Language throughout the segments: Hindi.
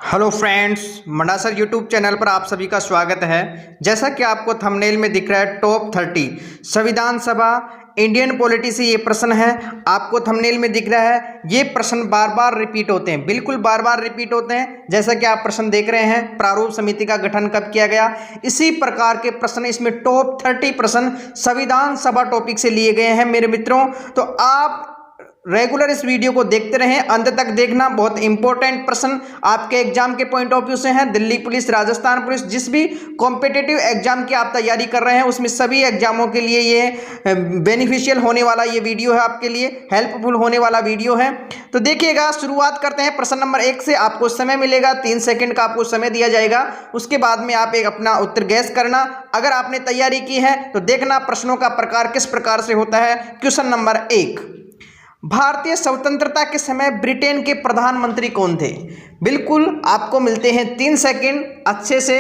हेलो फ्रेंड्स, मंडासर यूट्यूब चैनल पर आप सभी का स्वागत है। जैसा कि आपको थंबनेल में दिख रहा है टॉप 30 संविधान सभा इंडियन पॉलिटी से ये प्रश्न है। आपको थंबनेल में दिख रहा है, ये प्रश्न बार बार रिपीट होते हैं, बिल्कुल बार बार रिपीट होते हैं। जैसा कि आप प्रश्न देख रहे हैं, प्रारूप समिति का गठन कब किया गया, इसी प्रकार के प्रश्न इसमें टॉप 30 प्रश्न संविधान सभा टॉपिक से लिए गए हैं मेरे मित्रों। तो आप रेगुलर इस वीडियो को देखते रहें, अंत तक देखना। बहुत इंपॉर्टेंट प्रश्न आपके एग्जाम के पॉइंट ऑफ व्यू से हैं। दिल्ली पुलिस, राजस्थान पुलिस, जिस भी कॉम्पिटिटिव एग्जाम की आप तैयारी कर रहे हैं उसमें सभी एग्जामों के लिए ये बेनिफिशियल होने वाला ये वीडियो है, आपके लिए हेल्पफुल होने वाला वीडियो है। तो देखिएगा, शुरुआत करते हैं प्रश्न नंबर 1 से। आपको समय मिलेगा 3 सेकंड का, आपको समय दिया जाएगा। उसके बाद में आप एक अपना उत्तर गैस करना। अगर आपने तैयारी की है तो देखना प्रश्नों का प्रकार किस प्रकार से होता है। क्वेश्चन नंबर 1, भारतीय स्वतंत्रता के समय ब्रिटेन के प्रधानमंत्री कौन थे? बिल्कुल आपको मिलते हैं 3 सेकंड, अच्छे से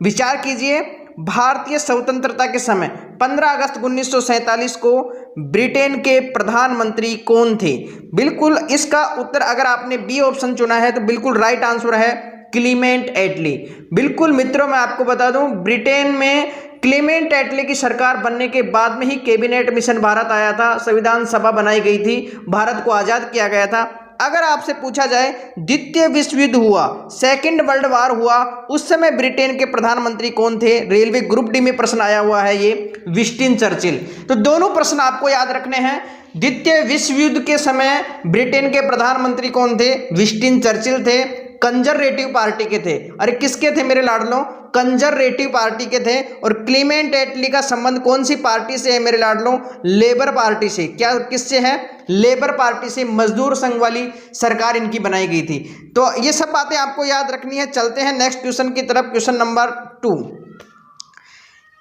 विचार कीजिए। भारतीय स्वतंत्रता के समय 15 अगस्त 1947 को ब्रिटेन के प्रधानमंत्री कौन थे? बिल्कुल इसका उत्तर, अगर आपने बी ऑप्शन चुना है तो बिल्कुल राइट आंसर है क्लीमेंट एटली। बिल्कुल मित्रों, मैं आपको बता दूं, ब्रिटेन में क्लीमेंट एटली की सरकार बनने के बाद में ही कैबिनेट मिशन भारत आया था, संविधान सभा बनाई गई थी, भारत को आजाद किया गया था। अगर आपसे पूछा जाए द्वितीय विश्व युद्ध हुआ, सेकंड वर्ल्ड वॉर हुआ, उस समय ब्रिटेन के प्रधानमंत्री कौन थे? रेलवे ग्रुप डी में प्रश्न आया हुआ है ये, विंस्टन चर्चिल। तो दोनों प्रश्न आपको याद रखने हैं। द्वितीय विश्व युद्ध के समय ब्रिटेन के प्रधानमंत्री कौन थे? विंस्टन चर्चिल थे, कंजर्वेटिव पार्टी के थे। अरे किसके थे मेरे लाडलों? कंजर्वेटिव पार्टी के थे। और क्लीमेंट एटली का संबंध कौन सी पार्टी से है मेरे लाडलों? लेबर पार्टी से। क्या किससे है? लेबर पार्टी से। मजदूर संघ वाली सरकार इनकी बनाई गई थी। तो ये सब बातें आपको याद रखनी है। चलते हैं नेक्स्ट क्वेश्चन की तरफ। Question number 2,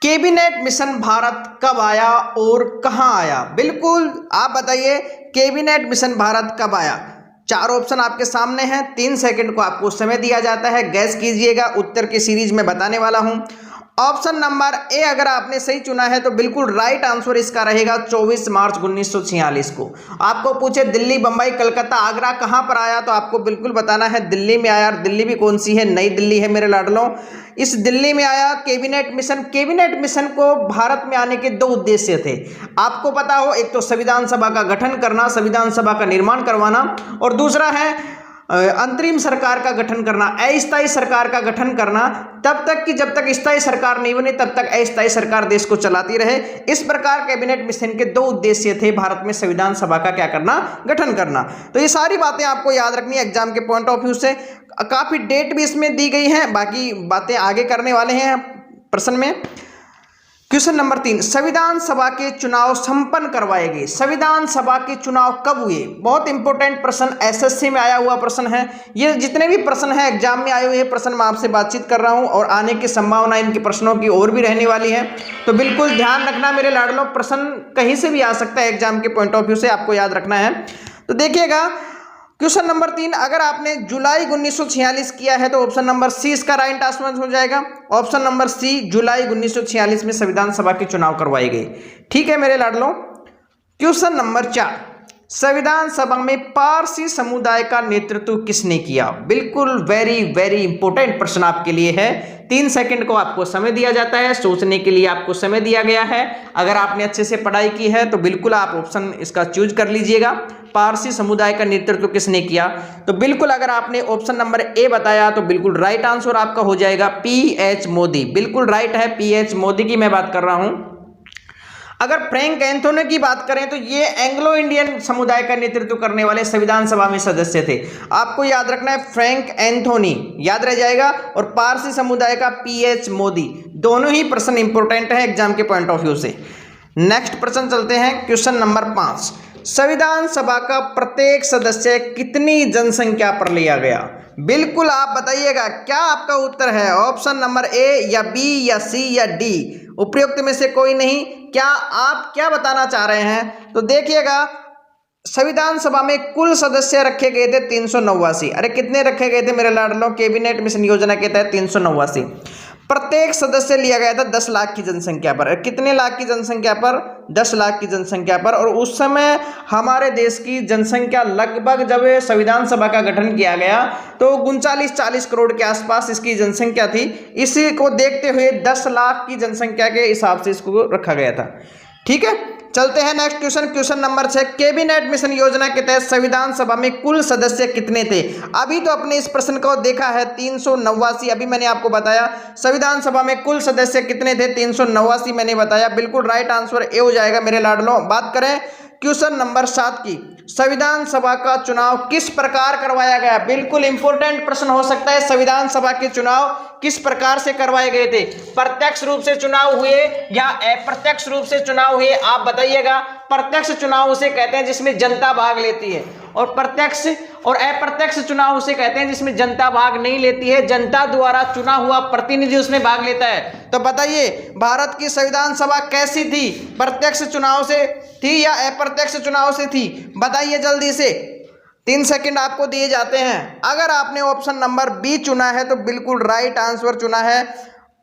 cabinet mission Bharat कब आया और कहां आया? बिल्कुल आप बताइए, कैबिनेट मिशन भारत कब आया? 4 ऑप्शन आपके सामने हैं, 3 सेकंड को आपको समय दिया जाता है, गैस कीजिएगा। उत्तर की सीरीज में बताने वाला हूं। ऑप्शन नंबर ए अगर आपने सही चुना है तो बिल्कुल राइट आंसर इसका रहेगा 24 मार्च 1946 को। आपको पूछे दिल्ली, बंबई, कलकत्ता, आगरा कहां पर आया, तो आपको बिल्कुल बताना है दिल्ली में आया। दिल्ली भी कौन सी है? नई दिल्ली है मेरे लाडलों। इस दिल्ली में आया कैबिनेट मिशन। कैबिनेट मिशन को भारत में आने के 2 उद्देश्य थे, आपको पता हो। एक तो संविधान सभा का गठन करना, संविधान सभा का निर्माण करवाना, और दूसरा है अंतरिम सरकार का गठन करना, अस्थायी सरकार का गठन करना, तब तक कि जब तक स्थायी सरकार नहीं बनी तब तक अस्थायी सरकार देश को चलाती रहे। इस प्रकार कैबिनेट मिशन के 2 उद्देश्य थे, भारत में संविधान सभा का क्या करना? गठन करना। तो ये सारी बातें आपको याद रखनी है एग्जाम के पॉइंट ऑफ व्यू से। काफी डेट भी इसमें दी गई है, बाकी बातें आगे करने वाले हैं प्रश्न में। क्वेश्चन नंबर 3, संविधान सभा के चुनाव संपन्न करवाए गए। संविधान सभा के चुनाव कब हुए? बहुत इंपॉर्टेंट प्रश्न, एसएससी में आया हुआ प्रश्न है। ये जितने भी प्रश्न हैं एग्जाम में आए हुए प्रश्न मैं आपसे बातचीत कर रहा हूं, और आने की संभावना इनके प्रश्नों की और भी रहने वाली है। तो बिल्कुल ध्यान रखना मेरे लाडलों, प्रश्न कहीं से भी आ सकता है एग्जाम के पॉइंट ऑफ व्यू से, आपको याद रखना है। तो देखिएगा, क्वेश्चन नंबर 3, अगर आपने जुलाई 1946 किया है तो ऑप्शन नंबर सी इसका राइट आंसर हो जाएगा। ऑप्शन नंबर सी, जुलाई 1946 में संविधान सभा के चुनाव करवाए गए। ठीक है मेरे लाडलों। क्वेश्चन नंबर 4, संविधान सभा में पारसी समुदाय का नेतृत्व किसने किया? बिल्कुल वेरी वेरी इंपॉर्टेंट प्रश्न आपके लिए है। 3 सेकंड को आपको समय दिया जाता है, सोचने के लिए आपको समय दिया गया है। अगर आपने अच्छे से पढ़ाई की है तो बिल्कुल आप ऑप्शन इसका चूज कर लीजिएगा। पारसी समुदाय का नेतृत्व किसने किया? तो बिल्कुल अगर आपने ऑप्शन नंबर ए बताया तो बिल्कुल राइट आंसर आपका हो जाएगा पीएच मोदी। बिल्कुल राइट है, पीएच मोदी की मैं बात कर रहा हूं। अगर फ्रैंक एंथोनी की बात करें तो ये एंग्लो इंडियन समुदाय का नेतृत्व करने वाले संविधान सभा में सदस्य थे। आपको याद रखना है, फ्रैंक एंथोनी याद रह जाएगा, और पारसी समुदाय का पीएच मोदी। दोनों ही प्रश्न इंपॉर्टेंट है एग्जाम के पॉइंट ऑफ व्यू से। नेक्स्ट प्रश्न चलते हैं। क्वेश्चन नंबर 5, संविधान सभा का प्रत्येक सदस्य कितनी जनसंख्या पर लिया गया? बिल्कुल आप बताइएगा, क्या आपका उत्तर है? ऑप्शन नंबर ए या बी या सी या डी, उपयुक्त में से कोई नहीं। क्या आप क्या बताना चाह रहे हैं? तो देखिएगा, संविधान सभा में कुल सदस्य रखे गए थे 389। अरे कितने रखे गए थे मेरे लाडलों? कैबिनेट मिशन योजना के तहत 389। प्रत्येक सदस्य लिया गया था 10 लाख की जनसंख्या पर। कितने लाख की जनसंख्या पर? 10 लाख की जनसंख्या पर। और उस समय हमारे देश की जनसंख्या लगभग, जब संविधान सभा का गठन किया गया तो 39-40 करोड़ के आसपास इसकी जनसंख्या थी। इसी को देखते हुए 10 लाख की जनसंख्या के हिसाब से इसको रखा गया था। ठीक है, चलते हैं next question. Question number 6, cabinet mission योजना के तहत संविधान सभा में कुल सदस्य कितने थे? अभी तो अपने इस प्रश्न को देखा है 389। अभी मैंने आपको बताया संविधान सभा में कुल सदस्य कितने थे, 389 मैंने बताया। बिल्कुल राइट आंसर ए हो जाएगा मेरे लाडलों। बात करें क्वेश्चन नंबर 7 की, संविधान सभा का चुनाव किस प्रकार करवाया गया? बिल्कुल इंपॉर्टेंट प्रश्न हो सकता है। संविधान सभा के चुनाव किस प्रकार से करवाए गए थे? प्रत्यक्ष रूप से चुनाव हुए या अप्रत्यक्ष रूप से चुनाव हुए? आप बताइएगा। प्रत्यक्ष चुनाव उसे कहते हैं जिसमें जनता भाग लेती है, और प्रत्यक्ष और अप्रत्यक्ष चुनाव उसे कहते हैं जिसमें जनता भाग नहीं लेती है, जनता द्वारा चुना हुआ प्रतिनिधि उसमें भाग लेता है। तो बताइए भारत की संविधान सभा कैसी थी? प्रत्यक्ष चुनाव से थी या अप्रत्यक्ष चुनाव से थी? बताइए जल्दी से, 3 सेकंड आपको दिए जाते हैं। अगर आपने ऑप्शन नंबर बी चुना है तो बिल्कुल राइट आंसर चुना है,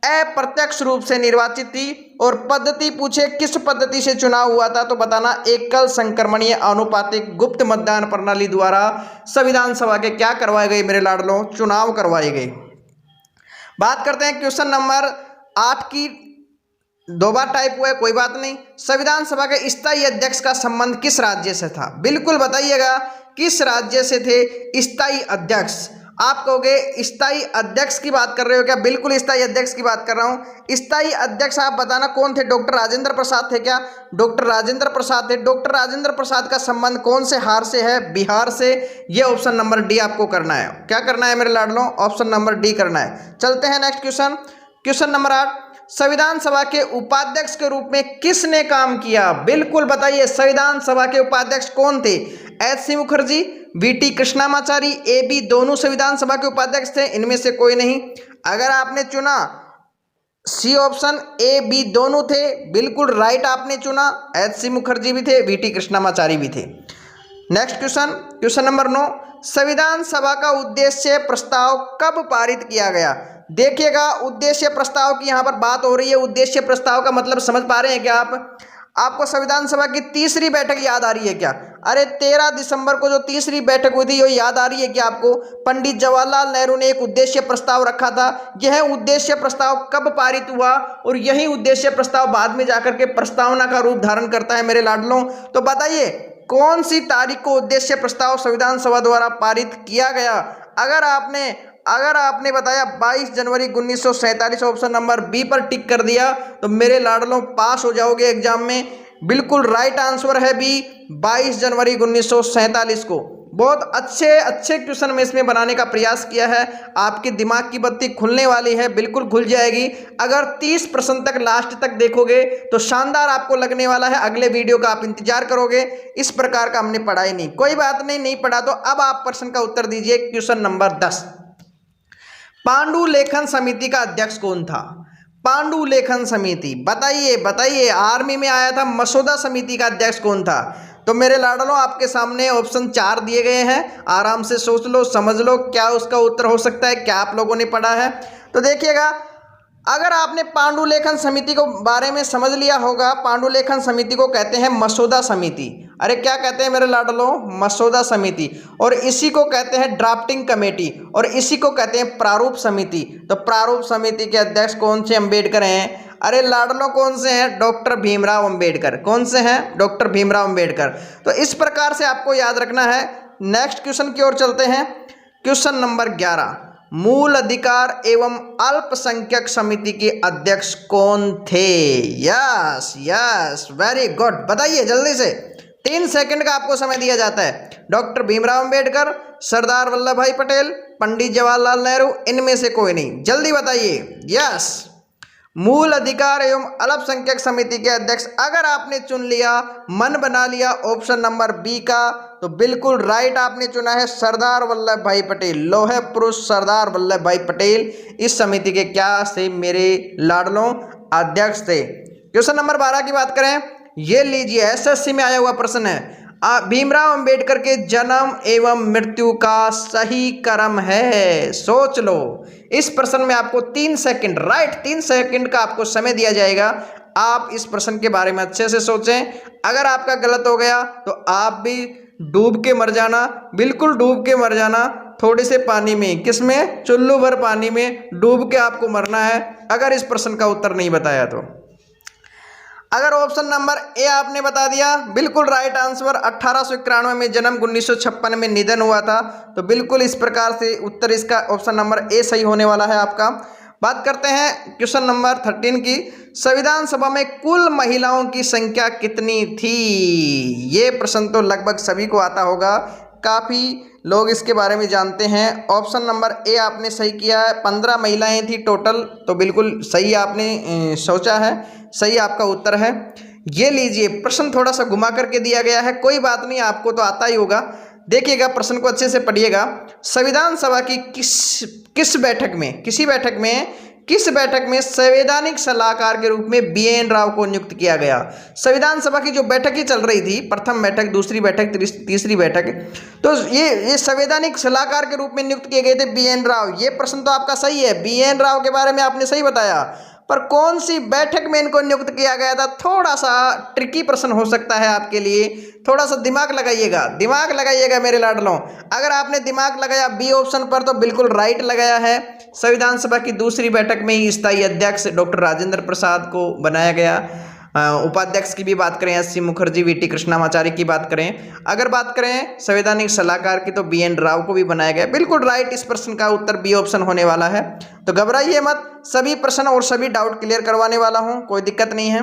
अप्रत्यक्ष रूप से निर्वाचित थी। और पद्धति पूछे किस पद्धति से चुनाव हुआ था तो बताना एकल संक्रमणीय आनुपातिक गुप्त मतदान प्रणाली द्वारा संविधान सभा के क्या करवाए गए मेरे लाडलों? चुनाव करवाए गए। बात करते हैं क्वेश्चन नंबर 8 की। 2 बार टाइप हुआ है, कोई बात नहीं। संविधान सभा के स्थायी अध्यक्ष का संबंध किस राज्य से था? बिल्कुल बताइएगा किस राज्य से थे स्थायी अध्यक्ष? आप कहोगे स्थायी अध्यक्ष की बात कर रहे हो क्या? बिल्कुल स्थायी अध्यक्ष की बात कर रहा हूं। स्थायी अध्यक्ष आप बताना कौन थे? डॉक्टर राजेंद्र प्रसाद थे क्या? डॉक्टर राजेंद्र प्रसाद थे। डॉक्टर राजेंद्र प्रसाद का संबंध कौन से हार से है? बिहार से। ये ऑप्शन नंबर डी आपको करना है। क्या करना है मेरे लाडलों? ऑप्शन नंबर डी करना है। चलते हैं नेक्स्ट क्वेश्चन। क्वेश्चन नंबर 8, संविधान सभा के उपाध्यक्ष के रूप में किसने काम किया? बिल्कुल बताइए संविधान सभा के उपाध्यक्ष कौन थे? एच.सी. मुखर्जी, वी.टी. कृष्णामाचारी, ए.बी. दोनों संविधान सभा के उपाध्यक्ष थे, इनमें से कोई नहीं। अगर आपने चुना सी ऑप्शन, ए.बी. दोनों थे, बिल्कुल राइट आपने चुना। एच.सी. मुखर्जी भी थे, वी.टी. कृष्णामाचारी भी थे। नेक्स्ट क्वेश्चन, क्वेश्चन नंबर 9, संविधान सभा का उद्देश्य प्रस्ताव कब पारित किया गया? देखिएगा उद्देश्य प्रस्ताव की यहाँ पर बात हो रही है। उद्देश्य प्रस्ताव का मतलब समझ पा रहे हैं क्या आप? आपको संविधान सभा की तीसरी बैठक याद आ रही है क्या? अरे 13 दिसंबर को जो तीसरी बैठक हुई थी वो याद आ रही है क्या आपको? पंडित जवाहरलाल नेहरू ने एक उद्देश्य प्रस्ताव रखा था। यह उद्देश्य प्रस्ताव कब पारित हुआ और यही उद्देश्य प्रस्ताव बाद में जाकर के प्रस्तावना का रूप धारण करता है मेरे लाडलों। तो बताइए कौन सी तारीख को उद्देश्य प्रस्ताव संविधान सभा द्वारा पारित किया गया? अगर आपने बताया 22 जनवरी 1947 ऑप्शन नंबर बी पर टिक कर दिया तो मेरे लाडलों पास हो जाओगे एग्जाम में। बिल्कुल राइट आंसर है बी, 22 जनवरी 1947 को। बहुत अच्छे क्वेश्चन में इसमें बनाने का प्रयास किया है। आपके दिमाग की बत्ती खुलने वाली है, बिल्कुल खुल जाएगी। अगर 30 प्रश्न तक लास्ट तक देखोगे तो शानदार आपको लगने वाला है। अगले वीडियो का आप इंतजार करोगे। इस प्रकार का हमने पढ़ा ही नहीं, कोई बात नहीं पढ़ा तो अब आप प्रश्न का उत्तर दीजिए। क्वेश्चन नंबर 10, पांडुलेखन समिति का अध्यक्ष कौन था? पांडुलेखन समिति, बताइए आर्मी में आया था। मसौदा समिति का अध्यक्ष कौन था? तो मेरे लाडलों आपके सामने ऑप्शन 4 दिए गए हैं, आराम से सोच लो, समझ लो क्या उसका उत्तर हो सकता है, क्या आप लोगों ने पढ़ा है। तो देखिएगा अगर आपने पांडुलेखन समिति को बारे में समझ लिया होगा, पांडुलेखन समिति को कहते हैं मसौदा समिति। अरे क्या कहते हैं मेरे लाडलों? मसौदा समिति। और इसी को कहते हैं ड्राफ्टिंग कमेटी, और इसी को कहते हैं प्रारूप समिति। तो प्रारूप समिति के अध्यक्ष कौन से? अम्बेडकर हैं। अरे लाडलों कौन से हैं? डॉक्टर भीमराव अम्बेडकर। कौन से हैं? डॉक्टर भीमराव अम्बेडकर। तो इस प्रकार से आपको याद रखना है। नेक्स्ट क्वेश्चन की ओर चलते हैं। क्वेश्चन नंबर 11, मूल अधिकार एवं अल्पसंख्यक समिति के अध्यक्ष कौन थे? यस वेरी गुड, बताइए जल्दी से, 3 सेकंड का आपको समय दिया जाता है। डॉक्टर भीमराव अंबेडकर, सरदार वल्लभ भाई पटेल, पंडित जवाहरलाल नेहरू, इनमें से कोई नहीं, जल्दी बताइए। यस, मूल अधिकार एवं अल्पसंख्यक समिति के अध्यक्ष अगर आपने चुन लिया, मन बना लिया ऑप्शन नंबर बी का, तो बिल्कुल राइट आपने चुना है सरदार वल्लभ भाई पटेल। लौह पुरुष सरदार वल्लभ भाई पटेल इस समिति के क्या से मेरे लाडलों? अध्यक्ष थे। क्वेश्चन नंबर 12 की बात करें, ये लीजिए एसएससी में आया हुआ प्रश्न है। भीमराव अंबेडकर के जन्म एवं मृत्यु का सही क्रम है। सोच लो। इस प्रश्न में आपको 3 सेकंड, राइट 3 सेकंड का आपको समय दिया जाएगा। आप इस प्रश्न के बारे में अच्छे से सोचें। अगर आपका गलत हो गया तो आप भी डूब के मर जाना, बिल्कुल डूब के मर जाना। थोड़े से पानी में, किसमें, चुल्लू भर पानी में डूब के आपको मरना है अगर इस प्रश्न का उत्तर नहीं बताया तो। अगर ऑप्शन नंबर ए आपने बता दिया, बिल्कुल राइट आंसर। 1891 में जन्म, 1956 में निधन हुआ था। तो बिल्कुल इस प्रकार से उत्तर इसका ऑप्शन नंबर ए सही होने वाला है आपका। बात करते हैं क्वेश्चन नंबर 13 की। संविधान सभा में कुल महिलाओं की संख्या कितनी थी? ये प्रश्न तो लगभग सभी को आता होगा, काफ़ी लोग इसके बारे में जानते हैं। ऑप्शन नंबर ए आपने सही किया है, 15 महिलाएं थी टोटल। तो बिल्कुल सही आपने सोचा है, सही आपका उत्तर है। ये लीजिए, प्रश्न थोड़ा सा घुमा करके दिया गया है, कोई बात नहीं, आपको तो आता ही होगा। देखिएगा, प्रश्न को अच्छे से पढ़िएगा। संविधान सभा की किस बैठक में, किस बैठक में संवैधानिक सलाहकार के रूप में BN राव को नियुक्त किया गया? संविधान सभा की जो बैठकें चल रही थी, प्रथम बैठक, दूसरी बैठक, तीसरी बैठक, तो ये संवैधानिक सलाहकार के रूप में नियुक्त किए गए थे BN राव। ये प्रश्न तो आपका सही है, BN राव के बारे में आपने सही बताया, पर कौन सी बैठक में इनको नियुक्त किया गया था, थोड़ा सा ट्रिकी प्रश्न हो सकता है आपके लिए। थोड़ा सा दिमाग लगाइएगा मेरे लाडलों। अगर आपने दिमाग लगाया बी ऑप्शन पर तो बिल्कुल राइट लगाया है। संविधान सभा की दूसरी बैठक में ही स्थायी अध्यक्ष डॉक्टर राजेंद्र प्रसाद को बनाया गया। उपाध्यक्ष की भी बात करें SC मुखर्जी, VT कृष्णामाचारी की बात करें। अगर बात करें संवैधानिक सलाहकार की तो BN राव को भी बनाया गया। बिल्कुल राइट, इस प्रश्न का उत्तर बी ऑप्शन होने वाला है। तो घबराइए मत, सभी प्रश्न और सभी डाउट क्लियर करवाने वाला हूं, कोई दिक्कत नहीं है।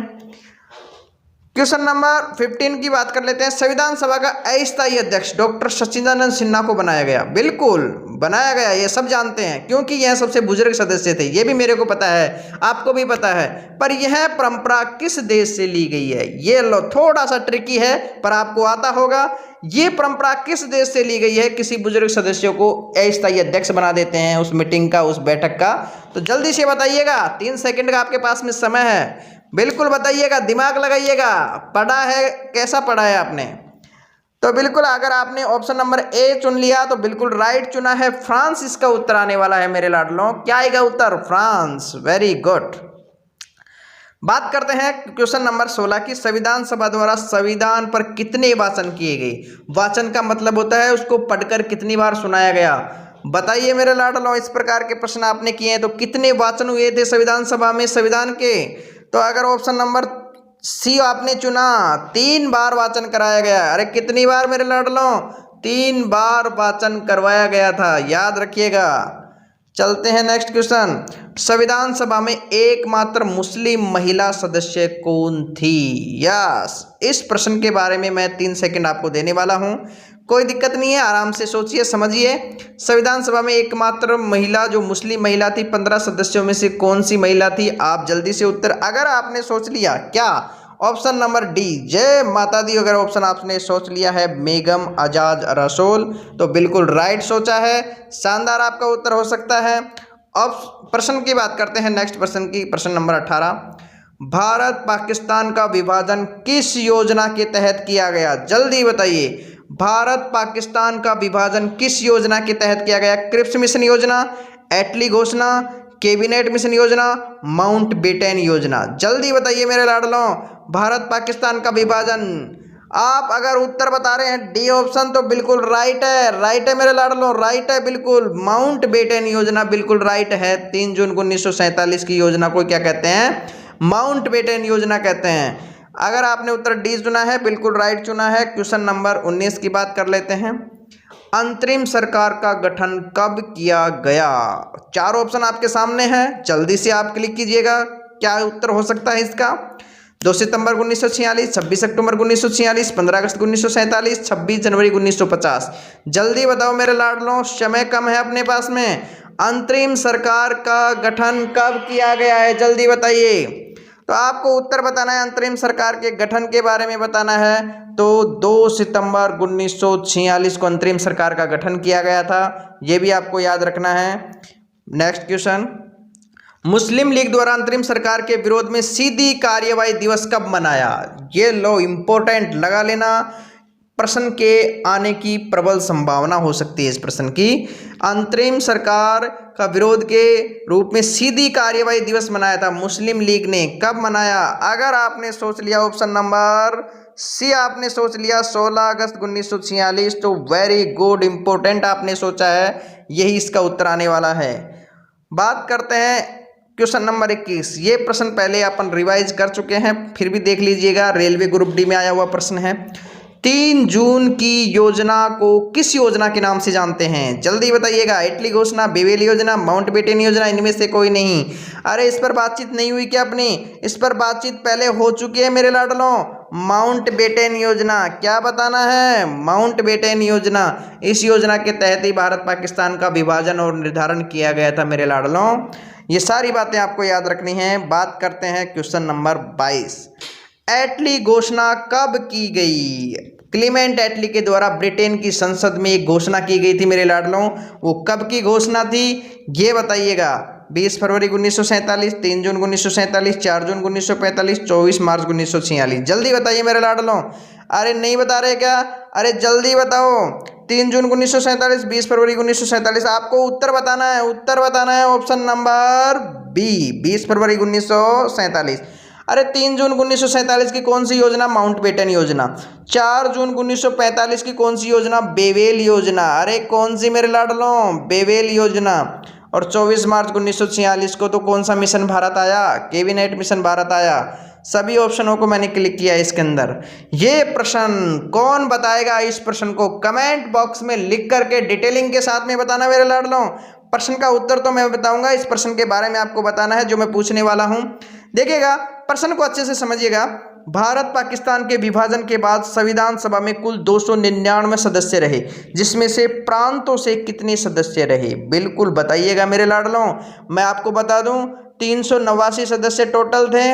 क्वेश्चन नंबर 15 की बात कर लेते हैं। संविधान सभा का अस्थायी अध्यक्ष डॉक्टर सच्चिदानंद सिन्हा को बनाया गया। बिल्कुल बनाया गया, ये सब जानते हैं क्योंकि यह सबसे बुजुर्ग सदस्य थे। ये भी मेरे को पता है, आपको भी पता है। पर यह परंपरा किस देश से ली गई है? ये लो, थोड़ा सा ट्रिकी है पर आपको आता होगा। ये परंपरा किस देश से ली गई है? किसी बुजुर्ग सदस्यों को अस्थायी अध्यक्ष बना देते हैं उस मीटिंग का, उस बैठक का। तो जल्दी से बताइएगा, 3 सेकंड का आपके पास में समय है। बिल्कुल बताइएगा, दिमाग लगाइएगा। पढ़ा है, कैसा पढ़ा है आपने? तो बिल्कुल अगर आपने ऑप्शन नंबर ए चुन लिया तो बिल्कुल राइट चुना है। फ्रांस इसका उत्तर आने वाला है मेरे लाडलों। क्या आएगा उत्तर? फ्रांस। Very good. बात करते हैं क्वेश्चन नंबर 16 की। संविधान सभा द्वारा संविधान पर कितने वाचन किए गए? वाचन का मतलब होता है उसको पढ़कर कितनी बार सुनाया गया। बताइए मेरे लाडलों, इस प्रकार के प्रश्न आपने किए हैं तो कितने वाचन हुए थे संविधान सभा में संविधान के? तो अगर ऑप्शन नंबर सी आपने चुना, 3 बार वाचन कराया गया। अरे कितनी बार मेरे लाडलों? 3 बार वाचन करवाया गया था, याद रखिएगा। चलते हैं नेक्स्ट क्वेश्चन। संविधान सभा में एकमात्र मुस्लिम महिला सदस्य कौन थी? यस, इस प्रश्न के बारे में मैं 3 सेकंड आपको देने वाला हूं, कोई दिक्कत नहीं है, आराम से सोचिए, समझिए। संविधान सभा में एकमात्र महिला जो मुस्लिम महिला थी, 15 सदस्यों में से कौन सी महिला थी? आप जल्दी से उत्तर अगर आपने सोच लिया, क्या ऑप्शन नंबर डी, जय माता दी, अगर ऑप्शन आपने सोच लिया है बेगम आजाद रसूल तो बिल्कुल राइट सोचा है। शानदार आपका उत्तर हो सकता है। अब प्रश्न की बात करते हैं नेक्स्ट प्रश्न की, प्रश्न नंबर 18। भारत पाकिस्तान का विभाजन किस योजना के तहत किया गया? जल्दी बताइए, भारत पाकिस्तान का विभाजन किस योजना के तहत किया गया? क्रिप्स मिशन योजना, एटली घोषणा, कैबिनेट मिशन योजना, माउंटबेटन योजना। जल्दी बताइए मेरे लाडलों, भारत पाकिस्तान का विभाजन। आप अगर उत्तर बता रहे हैं डी ऑप्शन तो बिल्कुल राइट है, राइट है मेरे लाडलों, राइट है बिल्कुल। माउंटबेटन योजना बिल्कुल राइट है। 3 जून 1947 की योजना को क्या कहते हैं? माउंटबेटन योजना कहते हैं। अगर आपने उत्तर डी चुना है बिल्कुल राइट चुना है। क्वेश्चन नंबर 19 की बात कर लेते हैं। अंतरिम सरकार का गठन कब किया गया? 4 ऑप्शन आपके सामने हैं, जल्दी से आप क्लिक कीजिएगा, क्या उत्तर हो सकता है इसका? 2 सितंबर 1946, 26 अक्टूबर 1946, 15 अगस्त 1947, 26 जनवरी 1950। जल्दी बताओ मेरे लाडलों, समय कम है अपने पास में। अंतरिम सरकार का गठन कब किया गया है? जल्दी बताइए। तो आपको उत्तर बताना है, अंतरिम सरकार के गठन के बारे में बताना है। तो 2 सितंबर 1946 को अंतरिम सरकार का गठन किया गया था, ये भी आपको याद रखना है। नेक्स्ट क्वेश्चन, मुस्लिम लीग द्वारा अंतरिम सरकार के विरोध में सीधी कार्यवाही दिवस कब मनाया? ये लो, इंपॉर्टेंट लगा लेना। प्रश्न के आने की प्रबल संभावना हो सकती है इस प्रश्न की। अंतरिम सरकार का विरोध के रूप में सीधी कार्यवाही दिवस मनाया था मुस्लिम लीग ने, कब मनाया? अगर आपने सोच लिया ऑप्शन नंबर सी, आपने सोच लिया 16 अगस्त 1946, तो वेरी गुड, इंपॉर्टेंट आपने सोचा है, यही इसका उत्तर आने वाला है। बात करते हैं क्वेश्चन नंबर 21। ये प्रश्न पहले अपन रिवाइज कर चुके हैं, फिर भी देख लीजिएगा, रेलवे ग्रुप डी में आया हुआ प्रश्न है। 3 जून की योजना को किस योजना के नाम से जानते हैं? जल्दी बताइएगा। इटली घोषणा, बेवेल योजना, माउंटबेटन योजना, इनमें से कोई नहीं। अरे इस पर बातचीत नहीं हुई क्या अपनी? इस पर बातचीत पहले हो चुकी है मेरे लाडलों। माउंटबेटन योजना, क्या बताना है? माउंटबेटन योजना। इस योजना के तहत ही भारत पाकिस्तान का विभाजन और निर्धारण किया गया था मेरे लाडलों। ये सारी बातें आपको याद रखनी है। बात करते हैं क्वेश्चन नंबर 22। एटली घोषणा कब की गई? क्लीमेंट एटली के द्वारा ब्रिटेन की संसद में एक घोषणा की गई थी मेरे लाडलों। वो कब की घोषणा थी ये बताइएगा। 20 फरवरी 1947, 3 जून 1947, 4 जून 1945, 24 मार्च 1946। जल्दी बताइए मेरे लाडलों। अरे नहीं बता रहे क्या? अरे जल्दी बताओ। 3 जून 1947, 20 फरवरी 1947। आपको उत्तर बताना है, उत्तर बताना है। ऑप्शन नंबर बी, 20 फरवरी 1947। अरे 3 जून 1947 की कौन सी योजना? माउंटबेटन योजना। 4 जून 1945 की कौन सी योजना? बेवेल योजना। अरे कौन सी मेरे लाडलों? बेवेल योजना। और 24 मार्च 1946 को तो कौन सा मिशन भारत आया? कैबिनेट मिशन भारत आया। सभी ऑप्शनों को मैंने क्लिक किया इसके अंदर। ये प्रश्न कौन बताएगा? इस प्रश्न को कमेंट बॉक्स में लिख करके डिटेलिंग के साथ में बताना मेरे लाडलों। प्रश्न का उत्तर तो मैं बताऊंगा, इस प्रश्न के बारे में आपको बताना है जो मैं पूछने वाला हूं। देखिएगा, प्रश्न को अच्छे से समझिएगा। भारत पाकिस्तान के विभाजन के बाद संविधान सभा में कुल 299 सदस्य रहे, जिसमें से प्रांतों से कितने सदस्य रहे? बिल्कुल बताइएगा मेरे लाडलों। मैं आपको बता दूं 389 सदस्य टोटल थे।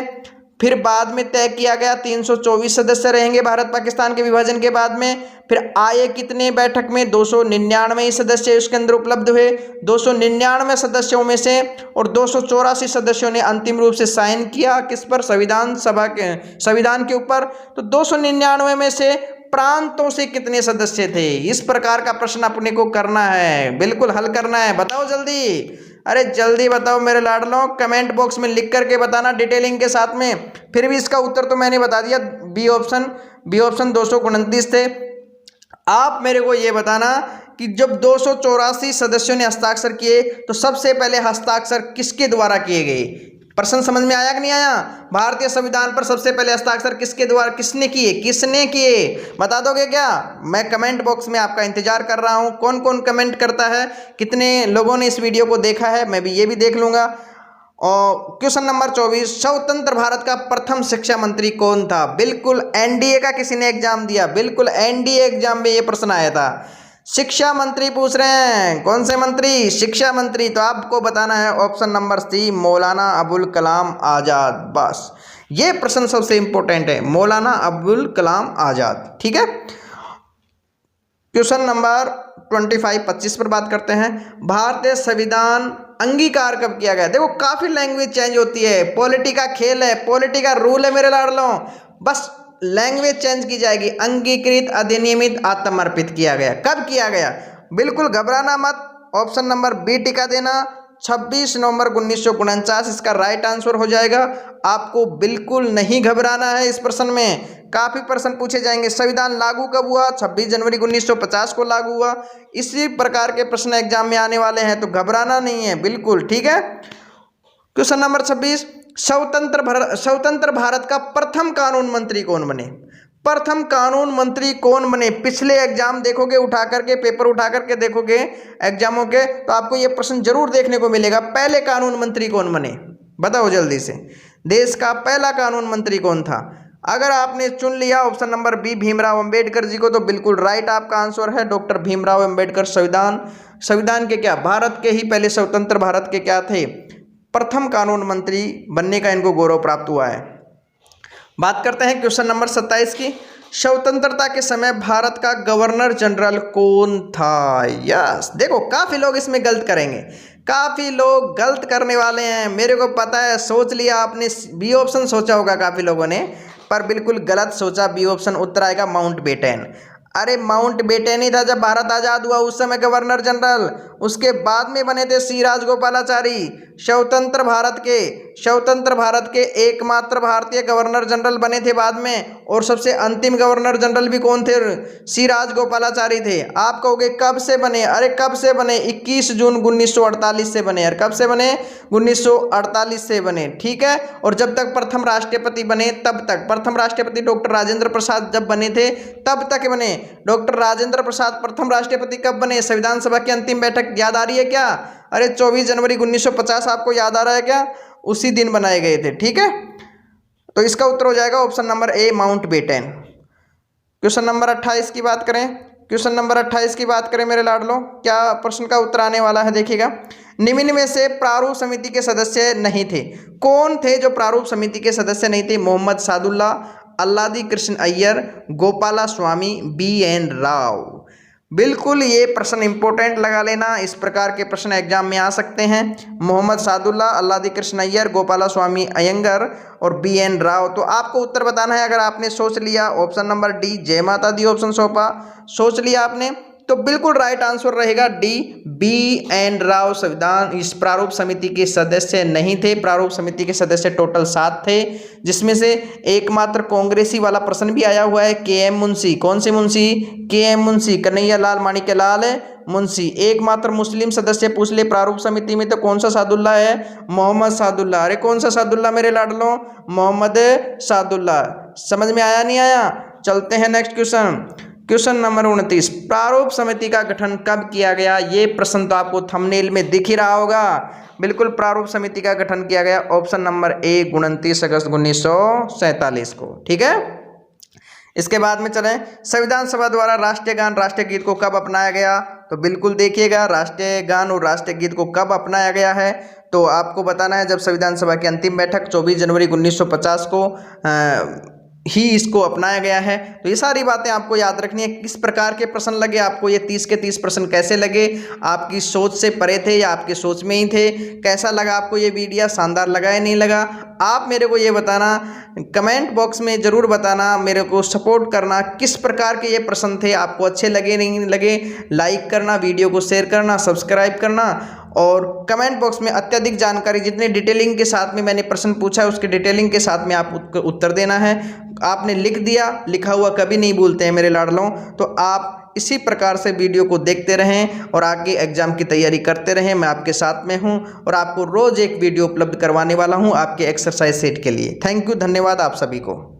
फिर बाद में तय किया गया 324 सदस्य रहेंगे भारत पाकिस्तान के विभाजन के बाद में। फिर आए कितने बैठक में? 299 सदस्य उसके अंदर उपलब्ध हुए। 299 सदस्यों में से और 284 सदस्यों ने अंतिम रूप से साइन किया किस पर? संविधान सभा के, संविधान के ऊपर। तो 299 में से प्रांतों से कितने सदस्य थे? इस प्रकार का प्रश्न अपने को करना है, बिल्कुल हल करना है। बताओ जल्दी। अरे जल्दी बताओ मेरे लाडलों, कमेंट बॉक्स में लिख करके बताना डिटेलिंग के साथ में। फिर भी इसका उत्तर तो मैंने बता दिया, बी ऑप्शन। बी ऑप्शन 229 थे। आप मेरे को ये बताना कि जब 284 सदस्यों ने हस्ताक्षर किए तो सबसे पहले हस्ताक्षर किसके द्वारा किए गए? प्रश्न समझ में आया कि नहीं आया? भारतीय संविधान पर सबसे पहले हस्ताक्षर किसके द्वारा, किसने किए? किसने किए? बता दोगे क्या? मैं कमेंट बॉक्स में आपका इंतजार कर रहा हूं। कौन कौन कमेंट करता है, कितने लोगों ने इस वीडियो को देखा है, मैं भी ये भी देख लूंगा। और क्वेश्चन नंबर 24, स्वतंत्र भारत का प्रथम शिक्षा मंत्री कौन था? बिल्कुल एनडीए का किसी ने एग्जाम दिया, बिल्कुल एनडीए एग्जाम में ये प्रश्न आया था। शिक्षा मंत्री पूछ रहे हैं, कौन से मंत्री? शिक्षा मंत्री। तो आपको बताना है option number C, Maulana Abul Kalam Azad. बस ये प्रश्न सबसे इंपॉर्टेंट है, मौलाना अबुल कलाम आजाद। ठीक है। क्वेश्चन नंबर 25 पर बात करते हैं। भारतीय संविधान अंगीकार कब किया गया? देखो काफी लैंग्वेज चेंज होती है, पॉलिटी का खेल है, पॉलिटी का रूल है मेरे लाडलों। बस लैंग्वेज चेंज की जाएगी। अंगीकृत, अधिनियमित, आत्मर्पित किया गया। कब किया गया? बिल्कुल घबराना मत। ऑप्शन नंबर बी टिका देना। 26 नवंबर 1949 इसका राइट आंसर हो जाएगा। आपको बिल्कुल नहीं घबराना है। इस प्रश्न में काफी प्रश्न पूछे जाएंगे। संविधान लागू कब हुआ? 26 जनवरी 1950 को लागू हुआ। इसी प्रकार के प्रश्न एग्जाम में आने वाले हैं, तो घबराना नहीं है, बिल्कुल। ठीक है। क्वेश्चन नंबर 26, स्वतंत्र भारत का प्रथम कानून मंत्री कौन बने? प्रथम कानून मंत्री कौन बने? पिछले एग्जाम देखोगे, उठा करके पेपर उठा करके देखोगे एग्जामों के, तो आपको ये प्रश्न जरूर देखने को मिलेगा। पहले कानून मंत्री कौन बने? बताओ जल्दी से। देश का पहला कानून मंत्री कौन था? अगर आपने चुन लिया option number B Bhimrao Ambedkar ji को, तो बिल्कुल राइट आपका आंसर है, डॉक्टर भीमराव अंबेडकर। संविधान के क्या, भारत के ही पहले स्वतंत्र भारत के क्या थे? प्रथम कानून मंत्री बनने का इनको गौरव प्राप्त हुआ है। बात करते हैं क्वेश्चन नंबर 27 की। स्वतंत्रता के समय भारत का गवर्नर जनरल कौन था? यस, देखो काफी लोग इसमें गलत करेंगे, काफी लोग गलत करने वाले हैं, मेरे को पता है। सोच लिया आपने, बी ऑप्शन सोचा होगा काफी लोगों ने, पर बिल्कुल गलत सोचा। बी ऑप्शन उत्तर आएगा माउंटबेटन। अरे माउंट बेटन ही था जब भारत आजाद हुआ उस समय गवर्नर जनरल। उसके बाद में बने थे सी राजगोपालाचारी। स्वतंत्र भारत के एकमात्र भारतीय गवर्नर जनरल बने थे बाद में। और सबसे अंतिम गवर्नर जनरल भी कौन थे? सी राजगोपालाचारी थे। आप कहोगे कब से बने? अरे कब से बने? 21 जून 1948 से बने। और कब से बने? 1948 से बने। ठीक है। और जब तक प्रथम राष्ट्रपति बने तब तक, प्रथम राष्ट्रपति डॉक्टर राजेंद्र प्रसाद जब बने थे तब तक बने। डॉक्टर राजेंद्र प्रसाद प्रथम राष्ट्रपति कब बने? संविधान सभा की अंतिम बैठक याद आ रही है क्या? अरे 24 जनवरी 1950 आपको याद आ रहा है क्या? उसी दिन बनाए गए थे। ठीक है। तो इसका उत्तर हो जाएगा option number A, Mountbatten. Question number 28 की बात करें। क्वेश्चन नंबर 28 की बात करें मेरे लाडलो, क्या प्रश्न का उत्तर आने वाला है देखिएगा। निम्न में से प्रारूप समिति के सदस्य नहीं थे। कौन थे जो प्रारूप समिति के सदस्य नहीं थे? मोहम्मद सादुल्ला, अल्लादी कृष्ण अय्यर, गोपाला स्वामी, BN राव। बिल्कुल ये प्रश्न इंपॉर्टेंट लगा लेना, इस प्रकार के प्रश्न एग्जाम में आ सकते हैं। मोहम्मद सादुल्ला, अल्लादी कृष्ण अय्यर, गोपाला स्वामी अयंगर और BN राव। तो आपको उत्तर बताना है। अगर आपने सोच लिया ऑप्शन नंबर डी, जय माता दी ऑप्शन सौंपा, सोच लिया आपने, तो बिल्कुल राइट आंसर रहेगा डी, BN राव संविधान इस प्रारूप समिति के सदस्य नहीं थे। प्रारूप समिति के सदस्य टोटल 7 थे, जिसमें से एकमात्र कांग्रेसी वाला प्रश्न भी आया हुआ है, KM मुंशी। कौन से मुंशी? KM मुंशी, कन्हैया लाल माणिक्यलाल मुंशी। एकमात्र मुस्लिम सदस्य पूछ ले प्रारूप समिति में तो कौन सा सादुल्ला है? मोहम्मद सादुल्ला। अरे कौन सा सादुल्ला मेरे लाडलो? मोहम्मद सादुल्ला। समझ में आया नहीं आया? चलते हैं नेक्स्ट क्वेश्चन। क्वेश्चन नंबर 29, प्रारूप समिति का गठन कब किया गया? ये प्रश्न तो आपको थंबनेल में दिख ही रहा होगा। बिल्कुल प्रारूप समिति का गठन किया गया ऑप्शन नंबर ए, 29 अगस्त 1947 को। ठीक है। इसके बाद में चलें, संविधान सभा द्वारा राष्ट्रीय गान राष्ट्रीय गीत को कब अपनाया गया? तो बिल्कुल देखिएगा, राष्ट्रीय गान और राष्ट्रीय गीत को कब अपनाया गया है तो आपको बताना है जब संविधान सभा की अंतिम बैठक 24 जनवरी 1950 को ही इसको अपनाया गया है। तो ये सारी बातें आपको याद रखनी है। किस प्रकार के प्रश्न लगे आपको, ये 30 के 30 प्रश्न कैसे लगे? आपकी सोच से परे थे या आपकी सोच में ही थे? कैसा लगा आपको ये वीडियो? शानदार लगा या नहीं लगा? आप मेरे को ये बताना, कमेंट बॉक्स में ज़रूर बताना, मेरे को सपोर्ट करना। किस प्रकार के ये प्रश्न थे, आपको अच्छे लगे नहीं लगे? लाइक करना, वीडियो को शेयर करना, सब्सक्राइब करना और कमेंट बॉक्स में अत्यधिक जानकारी जितने डिटेलिंग के साथ में मैंने प्रश्न पूछा है उसके डिटेलिंग के साथ में आप उत्तर देना है। आपने लिख दिया, लिखा हुआ कभी नहीं भूलते हैं मेरे लाडलों। तो आप इसी प्रकार से वीडियो को देखते रहें और आगे एग्जाम की तैयारी करते रहें। मैं आपके साथ में हूं और आपको रोज़ एक वीडियो उपलब्ध करवाने वाला हूं आपके एक्सरसाइज सेट के लिए। थैंक यू, धन्यवाद आप सभी को।